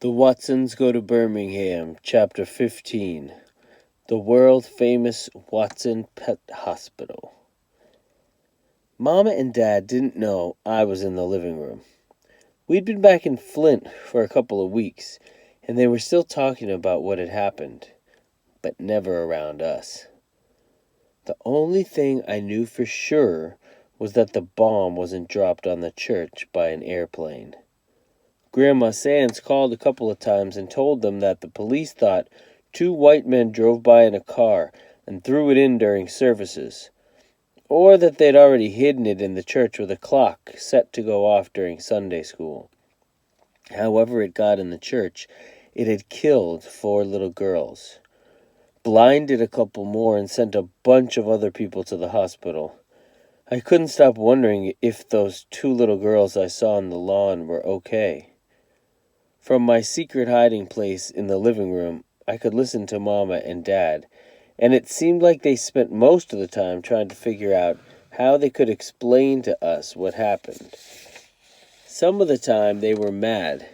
The Watsons Go to Birmingham Chapter 15. The world-famous Watson Pet Hospital. Mama and Dad didn't know I was in the living room. We'd been back in Flint for a couple of weeks, and they were still talking about what had happened, but never around us. The only thing I knew for sure was that the bomb wasn't dropped on the church by an airplane. Grandma Sands called a couple of times and told them that the police thought 2 white men drove by in a car and threw it in during services, or that they'd already hidden it in the church with a clock set to go off during Sunday school. However it got in the church, it had killed 4 little girls, blinded a couple more, and sent a bunch of other people to the hospital. I couldn't stop wondering if those 2 little girls I saw on the lawn were okay. From my secret hiding place in the living room, I could listen to Mama and Dad, and it seemed like they spent most of the time trying to figure out how they could explain to us what happened. Some of the time they were mad,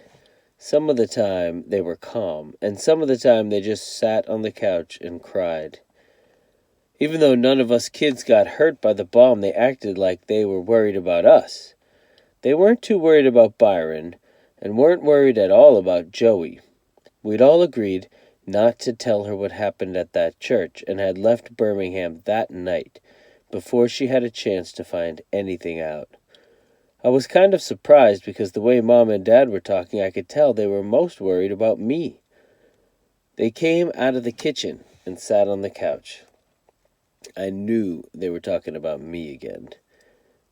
some of the time they were calm, and some of the time they just sat on the couch and cried. Even though none of us kids got hurt by the bomb, they acted like they were worried about us. They weren't too worried about Byron, and weren't worried at all about Joey. We'd all agreed not to tell her what happened at that church, and had left Birmingham that night, before she had a chance to find anything out. I was kind of surprised because the way Mom and Dad were talking, I could tell they were most worried about me. They came out of the kitchen and sat on the couch. I knew they were talking about me again.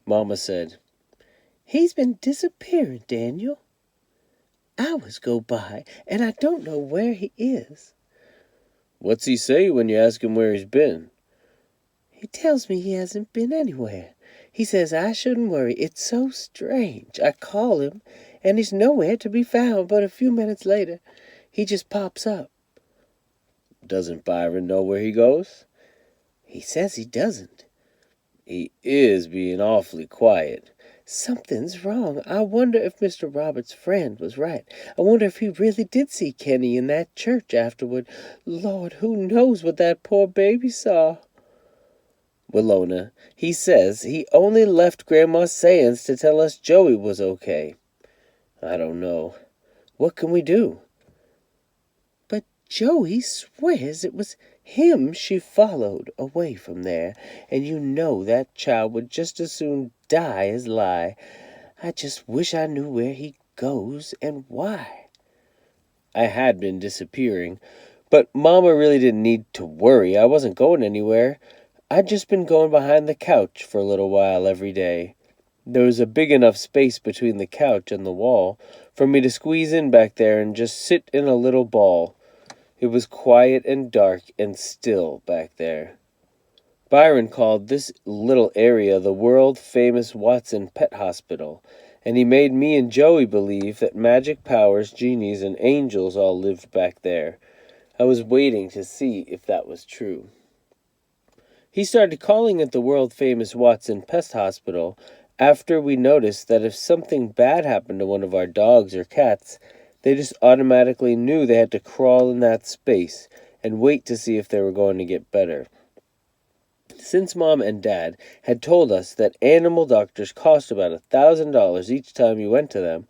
Mama said, "He's been disappearing, Daniel. Hours go by, and I don't know where he is." "What's he say when you ask him where he's been?" "He tells me he hasn't been anywhere. He says I shouldn't worry. It's so strange. I call him, and he's nowhere to be found, but a few minutes later, he just pops up." "Doesn't Byron know where he goes?" "He says he doesn't." "He is being awfully quiet." "Something's wrong. I wonder if Mr. Roberts' friend was right. I wonder if he really did see Kenny in that church afterward. Lord, who knows what that poor baby saw?" "Willona, he says he only left Grandma Sands to tell us Joey was okay." "I don't know. What can we do?" "But Joey swears it was him she followed away from there, and you know that child would just as soon die as lie. I just wish I knew where he goes and why." I had been disappearing, but Mama really didn't need to worry. I wasn't going anywhere. I'd just been going behind the couch for a little while every day. There was a big enough space between the couch and the wall for me to squeeze in back there and just sit in a little ball. It was quiet and dark and still back there. Byron called this little area the world-famous Watson Pet Hospital, and he made me and Joey believe that magic powers, genies, and angels all lived back there. I was waiting to see if that was true. He started calling it the world-famous Watson Pest Hospital after we noticed that if something bad happened to one of our dogs or cats, they just automatically knew they had to crawl in that space and wait to see if they were going to get better. Since Mom and Dad had told us that animal doctors cost about $1,000 each time you went to them,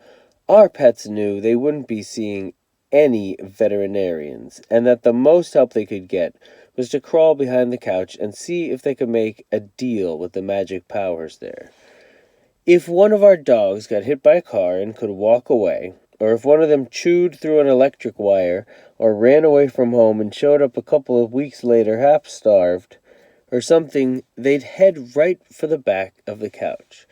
our pets knew they wouldn't be seeing any veterinarians, and that the most help they could get was to crawl behind the couch and see if they could make a deal with the magic powers there. If one of our dogs got hit by a car and could walk away, or if one of them chewed through an electric wire, or ran away from home and showed up a couple of weeks later half-starved, or something, they'd head right for the back of the couch.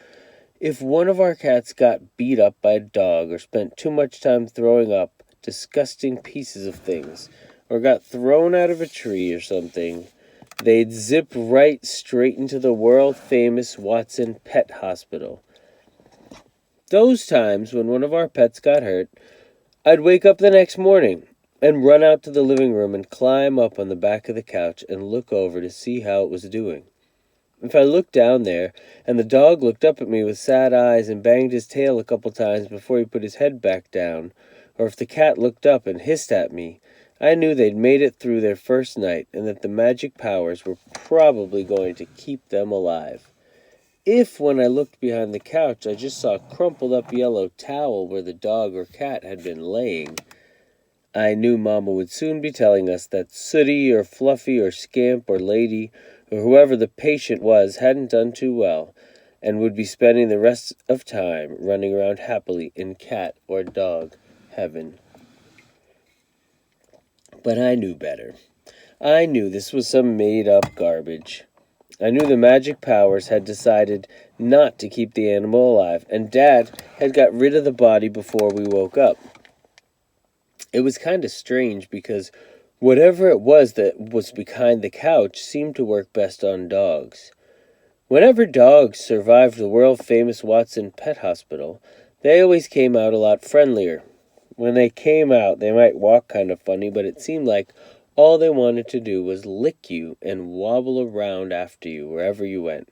If one of our cats got beat up by a dog, or spent too much time throwing up disgusting pieces of things, or got thrown out of a tree or something, they'd zip right straight into the world-famous Watson Pet Hospital. Those times when one of our pets got hurt, I'd wake up the next morning and run out to the living room and climb up on the back of the couch and look over to see how it was doing. If I looked down there, and the dog looked up at me with sad eyes and banged his tail a couple times before he put his head back down, or if the cat looked up and hissed at me, I knew they'd made it through their first night and that the magic powers were probably going to keep them alive. If, when I looked behind the couch, I just saw a crumpled up yellow towel where the dog or cat had been laying, I knew Mama would soon be telling us that Sooty or Fluffy or Scamp or Lady or whoever the patient was hadn't done too well, and would be spending the rest of time running around happily in cat or dog heaven. But I knew better. I knew this was some made-up garbage. I knew the magic powers had decided not to keep the animal alive, and Dad had got rid of the body before we woke up. It was kind of strange because whatever it was that was behind the couch seemed to work best on dogs. Whenever dogs survived the world-famous Watson Pet Hospital, they always came out a lot friendlier. When they came out, they might walk kind of funny, but it seemed like all they wanted to do was lick you and wobble around after you wherever you went.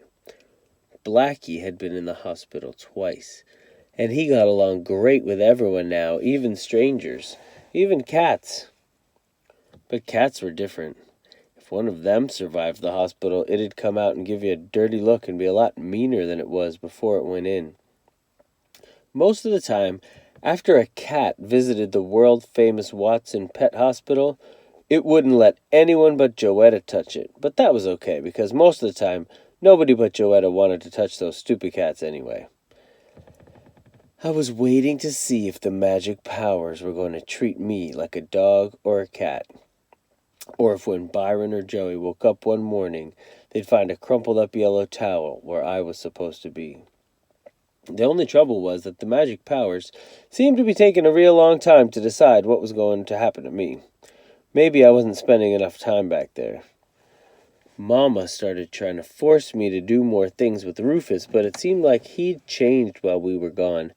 Blackie had been in the hospital twice, and he got along great with everyone now, even strangers, even cats. But cats were different. If one of them survived the hospital, it'd come out and give you a dirty look and be a lot meaner than it was before it went in. Most of the time, after a cat visited the world-famous Watson Pet Hospital, it wouldn't let anyone but Joetta touch it. But that was okay, because most of the time, nobody but Joetta wanted to touch those stupid cats anyway. I was waiting to see if the magic powers were going to treat me like a dog or a cat. Or if when Byron or Joey woke up one morning, they'd find a crumpled up yellow towel where I was supposed to be. The only trouble was that the magic powers seemed to be taking a real long time to decide what was going to happen to me. Maybe I wasn't spending enough time back there. Mama started trying to force me to do more things with Rufus, but it seemed like he'd changed while we were gone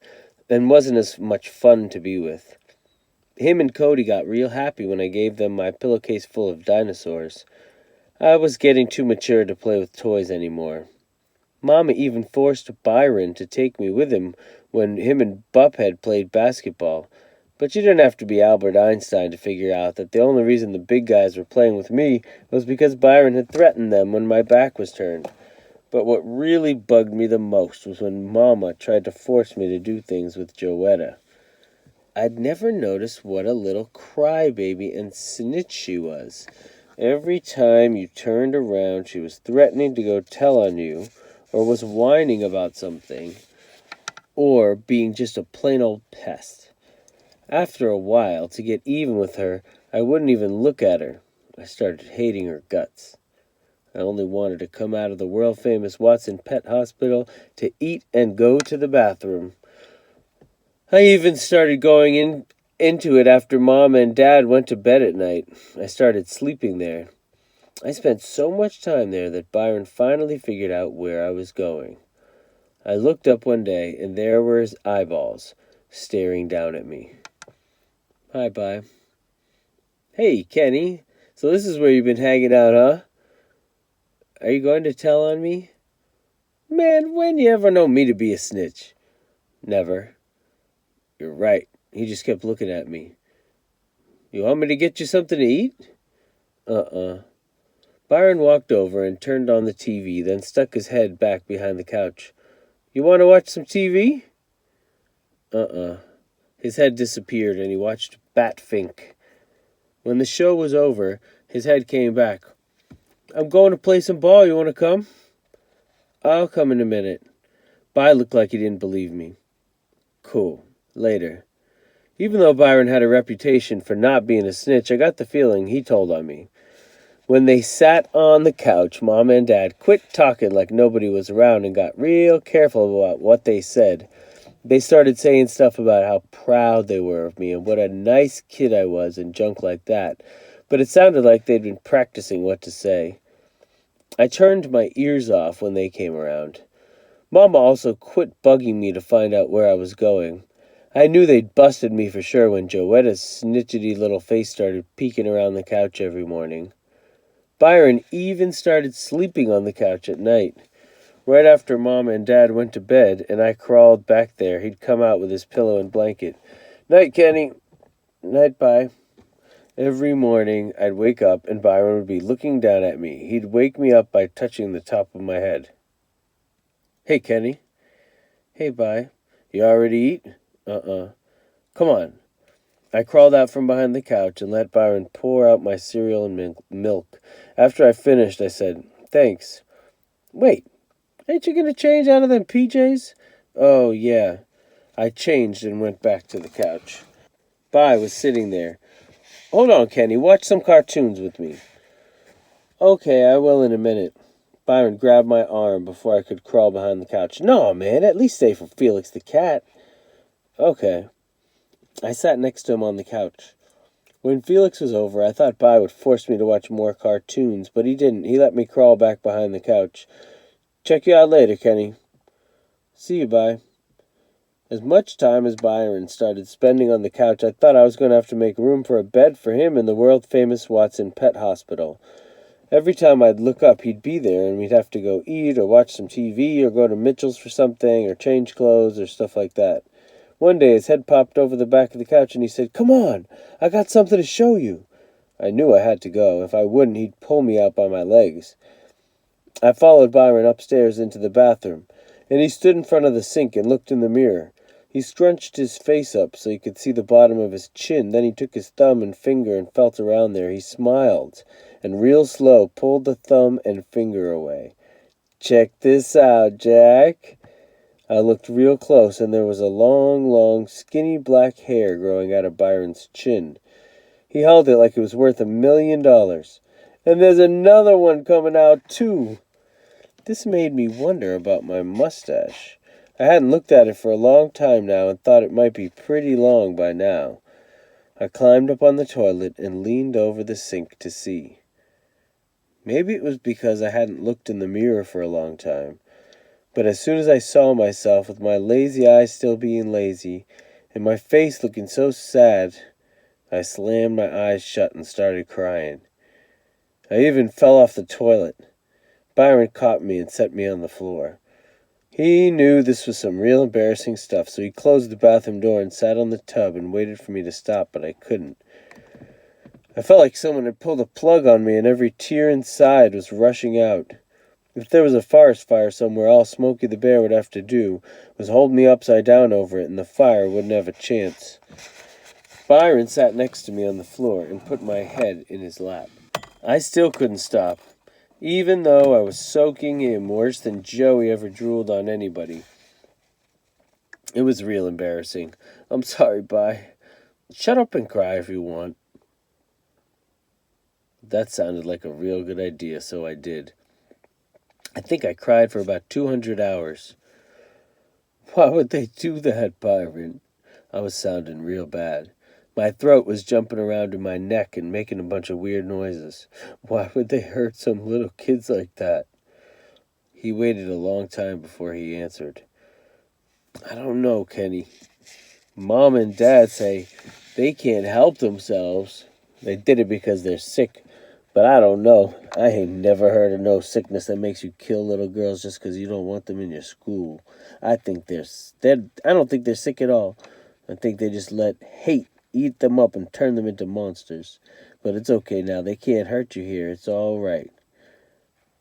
and wasn't as much fun to be with. Him and Cody got real happy when I gave them my pillowcase full of dinosaurs. I was getting too mature to play with toys anymore. Mama even forced Byron to take me with him when him and Buphead played basketball. But you didn't have to be Albert Einstein to figure out that the only reason the big guys were playing with me was because Byron had threatened them when my back was turned. But what really bugged me the most was when Mama tried to force me to do things with Joetta. I'd never noticed what a little crybaby and snitch she was. Every time you turned around, she was threatening to go tell on you, or was whining about something, or being just a plain old pest. After a while, to get even with her, I wouldn't even look at her. I started hating her guts. I only wanted to come out of the world-famous Watson Pet Hospital to eat and go to the bathroom. I even started going into it after Mom and Dad went to bed at night. I started sleeping there. I spent so much time there that Byron finally figured out where I was going. I looked up one day, and there were his eyeballs, staring down at me. Hi, By. Hey, Kenny. So this is where you've been hanging out, huh? Are you going to tell on me? Man, when you ever know me to be a snitch? Never. You're right. He just kept looking at me. You want me to get you something to eat? Byron walked over and turned on the TV, then stuck his head back behind the couch. You want to watch some TV? His head disappeared and he watched Batfink. When the show was over, his head came back. I'm going to play some ball. You want to come? I'll come in a minute. By looked like he didn't believe me. Cool. Later. Even though Byron had a reputation for not being a snitch, I got the feeling he told on me. When they sat on the couch, Mom and Dad quit talking like nobody was around and got real careful about what they said. They started saying stuff about how proud they were of me and what a nice kid I was and junk like that, but it sounded like they'd been practicing what to say. I turned my ears off when they came around. Mama also quit bugging me to find out where I was going. I knew they'd busted me for sure when Joetta's snitchety little face started peeking around the couch every morning. Byron even started sleeping on the couch at night. Right after Mom and Dad went to bed and I crawled back there, he'd come out with his pillow and blanket. Night, Kenny. Night, bye. Every morning I'd wake up and Byron would be looking down at me. He'd wake me up by touching the top of my head. Hey, Kenny. Hey, bye. You already eat? Come on. I crawled out from behind the couch and let Byron pour out my cereal and milk. After I finished, I said, thanks. Wait, ain't you going to change out of them PJs? Oh, yeah. I changed and went back to the couch. Bye was sitting there. Hold on, Kenny. Watch some cartoons with me. Okay, I will in a minute. Byron grabbed my arm before I could crawl behind the couch. No, man, at least stay for Felix the cat. Okay. I sat next to him on the couch. When Felix was over, I thought Bye would force me to watch more cartoons, but he didn't. He let me crawl back behind the couch. Check you out later, Kenny. See you, Bye. As much time as Byron started spending on the couch, I thought I was going to have to make room for a bed for him in the world-famous Watson Pet Hospital. Every time I'd look up, he'd be there, and we'd have to go eat or watch some TV or go to Mitchell's for something or change clothes or stuff like that. One day his head popped over the back of the couch and he said, "Come on, I got something to show you." I knew I had to go. If I wouldn't, he'd pull me out by my legs. I followed Byron upstairs into the bathroom, and he stood in front of the sink and looked in the mirror. He scrunched his face up so he could see the bottom of his chin. Then he took his thumb and finger and felt around there. He smiled and real slow pulled the thumb and finger away. "Check this out, Jack." I looked real close, and there was a long, skinny black hair growing out of Byron's chin. He held it like it was worth $1 million. "And there's another one coming out, too." This made me wonder about my mustache. I hadn't looked at it for a long time now and thought it might be pretty long by now. I climbed up on the toilet and leaned over the sink to see. Maybe it was because I hadn't looked in the mirror for a long time. But as soon as I saw myself with my lazy eyes still being lazy and my face looking so sad, I slammed my eyes shut and started crying. I even fell off the toilet. Byron caught me and set me on the floor. He knew this was some real embarrassing stuff, so he closed the bathroom door and sat on the tub and waited for me to stop, but I couldn't. I felt like someone had pulled a plug on me and every tear inside was rushing out. If there was a forest fire somewhere, all Smokey the Bear would have to do was hold me upside down over it, and the fire wouldn't have a chance. Byron sat next to me on the floor and put my head in his lap. I still couldn't stop, even though I was soaking him worse than Joey ever drooled on anybody. It was real embarrassing. I'm sorry, Bye. Shut up and cry if you want. That sounded like a real good idea, so I did. I think I cried for about 200 hours. Why would they do that, Byron? I was sounding real bad. My throat was jumping around in my neck and making a bunch of weird noises. Why would they hurt some little kids like that? He waited a long time before he answered. I don't know, Kenny. Mom and Dad say they can't help themselves. They did it because they're sick. But I don't know. I ain't never heard of no sickness that makes you kill little girls just because you don't want them in your school. I don't think they're sick at all. I think they just let hate eat them up and turn them into monsters. But it's okay now. They can't hurt you here. It's all right.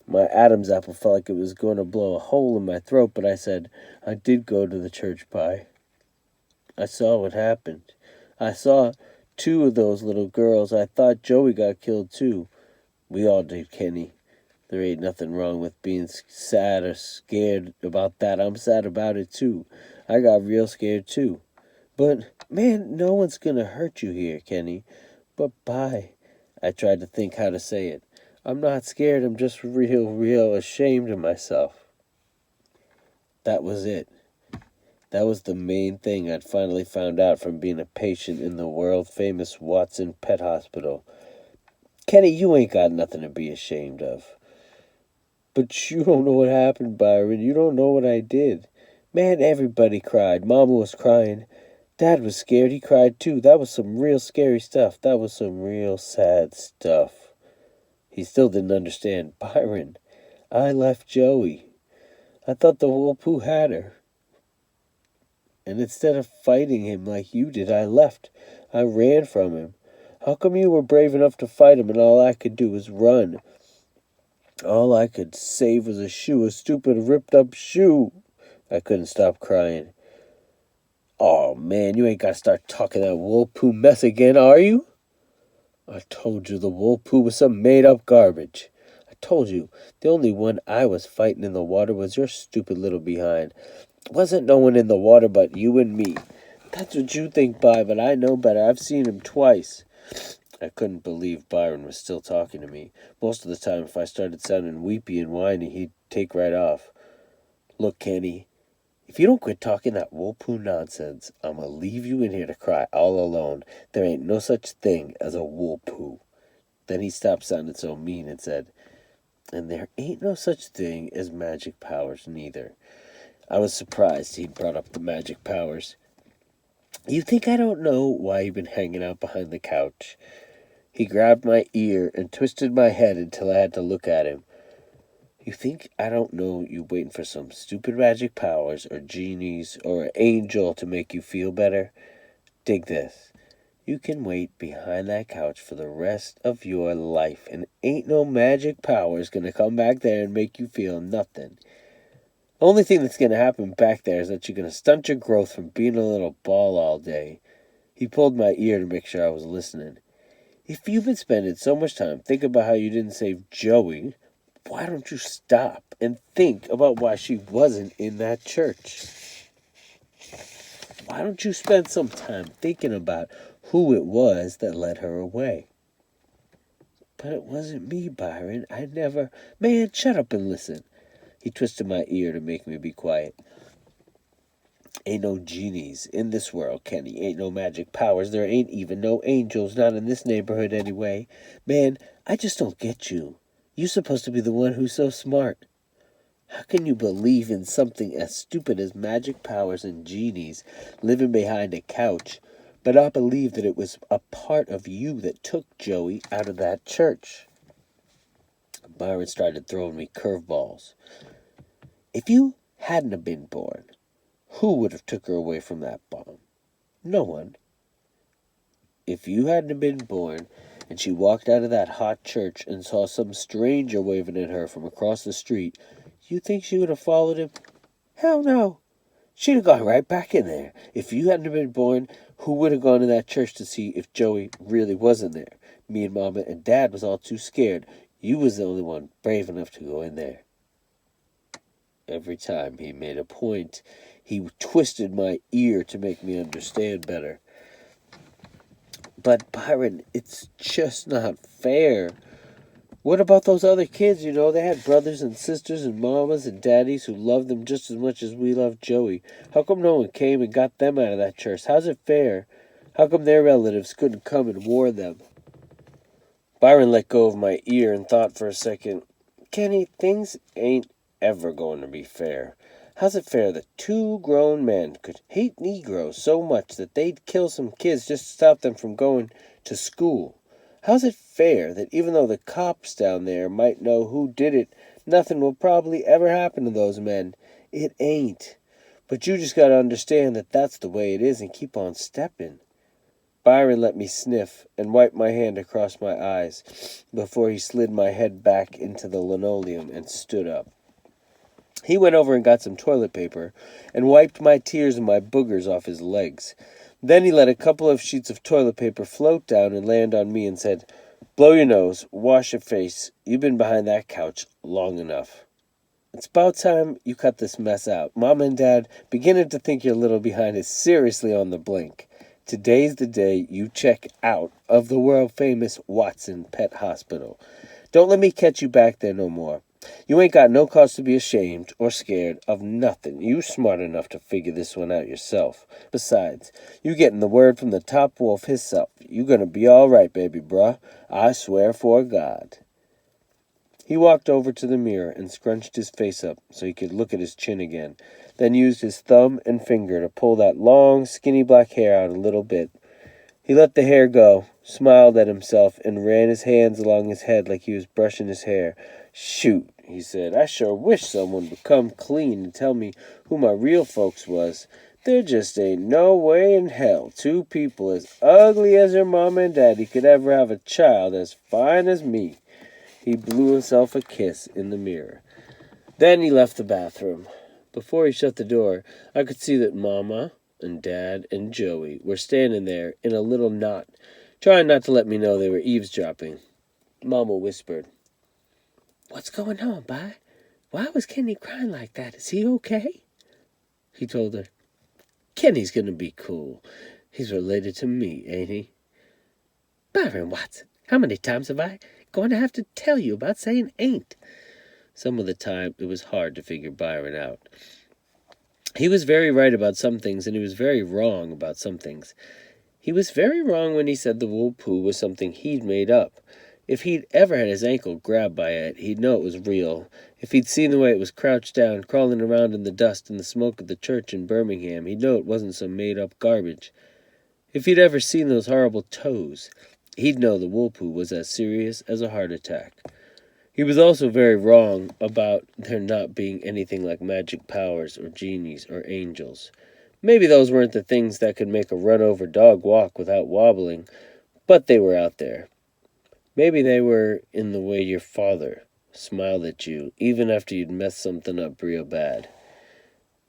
My Adam's apple felt like it was going to blow a hole in my throat, but I said, I did go to the church, Pie. I saw what happened. I saw 2 of those little girls. I thought Joey got killed too. We all did, Kenny. There ain't nothing wrong with being sad or scared about that. I'm sad about it too. I got real scared too. But, man, no one's gonna hurt you here, Kenny. But Bye. I tried to think how to say it. I'm not scared. I'm just real ashamed of myself. That was it. That was the main thing I'd finally found out from being a patient in the world-famous Watson Pet Hospital. Kenny, you ain't got nothing to be ashamed of. But you don't know what happened, Byron. You don't know what I did. Man, everybody cried. Mama was crying. Dad was scared. He cried too. That was some real scary stuff. That was some real sad stuff. He still didn't understand. Byron, I left Joey. I thought the Wolpoo had her. And instead of fighting him like you did, I left. I ran from him. How come you were brave enough to fight him and all I could do was run? All I could save was a shoe, a stupid ripped-up shoe. I couldn't stop crying. Oh, man, you ain't got to start talking that wool poo mess again, are you? I told you the wool poo was some made-up garbage. I told you the only one I was fighting in the water was your stupid little behind. Wasn't no one in the water but you and me. That's what you think, Bi, but I know better. I've seen him twice. I couldn't believe Byron was still talking to me. Most of the time, if I started sounding weepy and whiny, he'd take right off. Look, Kenny, if you don't quit talking that wool-poo nonsense, I'm gonna leave you in here to cry all alone. There ain't no such thing as a wool-poo. Then he stopped sounding so mean and said, and there ain't no such thing as magic powers neither. I was surprised he'd brought up the magic powers. You think I don't know why you've been hanging out behind the couch? He grabbed my ear and twisted my head until I had to look at him. You think I don't know you waiting for some stupid magic powers or genies or an angel to make you feel better? Dig this. You can wait behind that couch for the rest of your life, and ain't no magic powers gonna come back there and make you feel nothing. The only thing that's gonna happen back there is that you're gonna stunt your growth from being a little ball all day. He pulled my ear to make sure I was listening. If you've been spending so much time thinking about how you didn't save Joey, why don't you stop and think about why she wasn't in that church? Why don't you spend some time thinking about who it was that led her away? But it wasn't me, Byron. I never... Man, shut up and listen. He twisted my ear to make me be quiet. Ain't no genies in this world, Kenny. Ain't no magic powers. There ain't even no angels, not in this neighborhood anyway. Man, I just don't get you. You're supposed to be the one who's so smart. How can you believe in something as stupid as magic powers and genies living behind a couch, but not believe that it was a part of you that took Joey out of that church? Byron started throwing me curveballs. If you hadn't have been born, who would have took her away from that bomb? No one. If you hadn't have been born, and she walked out of that hot church and saw some stranger waving at her from across the street, you think she would have followed him? Hell no. She'd have gone right back in there. If you hadn't have been born, who would have gone to that church to see if Joey really wasn't there? Me and Mama and Dad was all too scared. You was the only one brave enough to go in there. Every time he made a point, he twisted my ear to make me understand better. But, Byron, it's just not fair. What about those other kids? You know, they had brothers and sisters and mamas and daddies who loved them just as much as we loved Joey. How come no one came and got them out of that church? How's it fair? How come their relatives couldn't come and warn them? Byron let go of my ear and thought for a second. Kenny, things ain't ever going to be fair. How's it fair that two grown men could hate Negroes so much that they'd kill some kids just to stop them from going to school? How's it fair that even though the cops down there might know who did it, nothing will probably ever happen to those men? It ain't. But you just gotta understand that that's the way it is and keep on stepping. Byron let me sniff and wipe my hand across my eyes before he slid my head back into the linoleum and stood up. He went over and got some toilet paper and wiped my tears and my boogers off his legs. Then he let a couple of sheets of toilet paper float down and land on me and said, Blow your nose, wash your face. You've been behind that couch long enough. It's about time you cut this mess out. Mom and Dad, beginning to think your little behind is seriously on the blink. Today's the day you check out of the world-famous Watson Pet Hospital. Don't let me catch you back there no more. You ain't got no cause to be ashamed or scared of nothing. You smart enough to figure this one out yourself. Besides, you getting the word from the top wolf himself. You gonna be all right, baby bruh. I swear for God. He walked over to the mirror and scrunched his face up so he could look at his chin again, then used his thumb and finger to pull that long, skinny black hair out a little bit. He let the hair go, smiled at himself, and ran his hands along his head like he was brushing his hair. Shoot, he said, I sure wish someone would come clean and tell me who my real folks was. There just ain't no way in hell two people as ugly as your mama and daddy could ever have a child as fine as me. He blew himself a kiss in the mirror. Then he left the bathroom. Before he shut the door, I could see that Mama and Dad and Joey were standing there in a little knot, trying not to let me know they were eavesdropping. Mama whispered, "What's going on, Bi? Why was Kenny crying like that? Is he okay?" He told her, "Kenny's gonna be cool. He's related to me, ain't he?" "Byron Watson, how many times have I going to have to tell you about saying ain't?" Some of the time, it was hard to figure Byron out. He was very right about some things, and he was very wrong about some things. He was very wrong when he said the wool poo was something he'd made up. If he'd ever had his ankle grabbed by it, he'd know it was real. If he'd seen the way it was crouched down, crawling around in the dust and the smoke of the church in Birmingham, he'd know it wasn't some made-up garbage. If he'd ever seen those horrible toes, he'd know the wool poo was as serious as a heart attack. He was also very wrong about there not being anything like magic powers or genies or angels. Maybe those weren't the things that could make a run-over dog walk without wobbling, but they were out there. Maybe they were in the way your father smiled at you even after you'd messed something up real bad.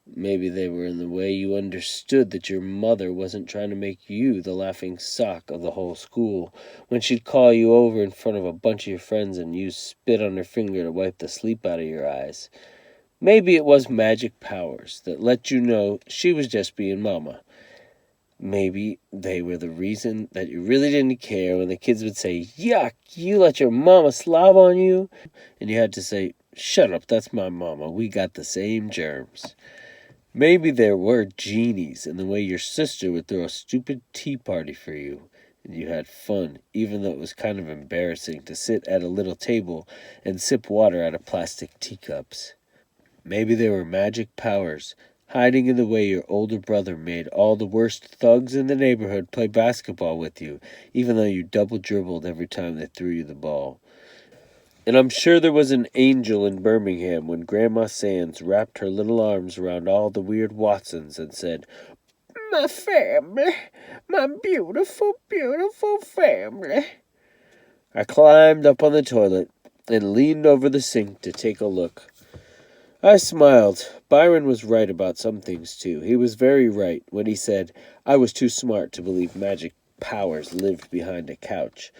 Maybe they were in the way you understood that your mother wasn't trying to make you the laughing stock of the whole school when she'd call you over in front of a bunch of your friends and use spit on her finger to wipe the sleep out of your eyes. Maybe it was magic powers that let you know she was just being mama. Maybe they were the reason that you really didn't care when the kids would say, "Yuck, you let your mama slob on you?" And you had to say, "Shut up, that's my mama. We got the same germs." Maybe there were genies in the way your sister would throw a stupid tea party for you, and you had fun, even though it was kind of embarrassing to sit at a little table and sip water out of plastic teacups. Maybe there were magic powers hiding in the way your older brother made all the worst thugs in the neighborhood play basketball with you, even though you double dribbled every time they threw you the ball. And I'm sure there was an angel in Birmingham when Grandma Sands wrapped her little arms around all the weird Watsons and said, "My family, my beautiful, beautiful family." I climbed up on the toilet and leaned over the sink to take a look. I smiled. Byron was right about some things, too. He was very right when he said I was too smart to believe magic powers lived behind a couch.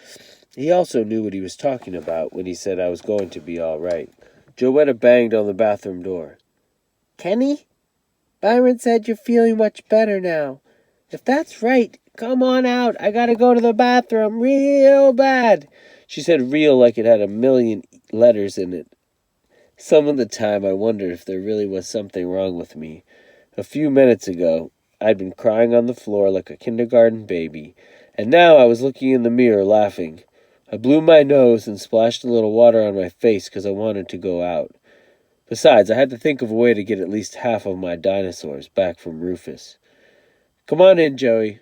He also knew what he was talking about when he said I was going to be all right. Joetta banged on the bathroom door. "Kenny? Byron said you're feeling much better now. If that's right, come on out. I gotta go to the bathroom real bad." She said real like it had a million letters in it. Some of the time I wondered if there really was something wrong with me. A few minutes ago, I'd been crying on the floor like a kindergarten baby, and now I was looking in the mirror laughing. I blew my nose and splashed a little water on my face because I wanted to go out. Besides, I had to think of a way to get at least half of my dinosaurs back from Rufus. "Come on in, Joey."